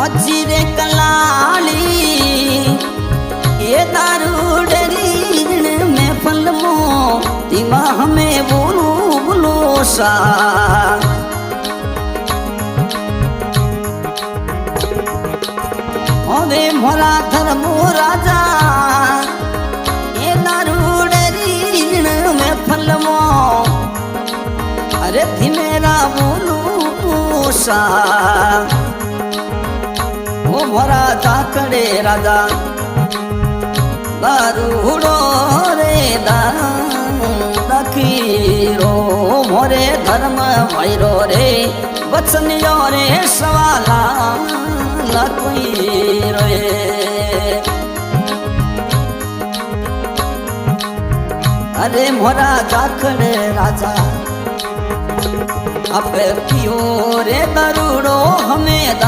हजी रे कलाली ये दारूडरी में फलमो दिमा हमें बोलो बोलो सा अरे मोरा धर्मो राजा ये दारूडरी में फलमो अरे थी मेरा बोलो सा ओ मोरा जाकड़े राजा दारूड़ो रे दखीरो मोरे धर्म भैरो रे बचनियो रे सवाला लकुई रे अरे मोरा जाकड़े राजा अब पियो रे दारूड़ो हमें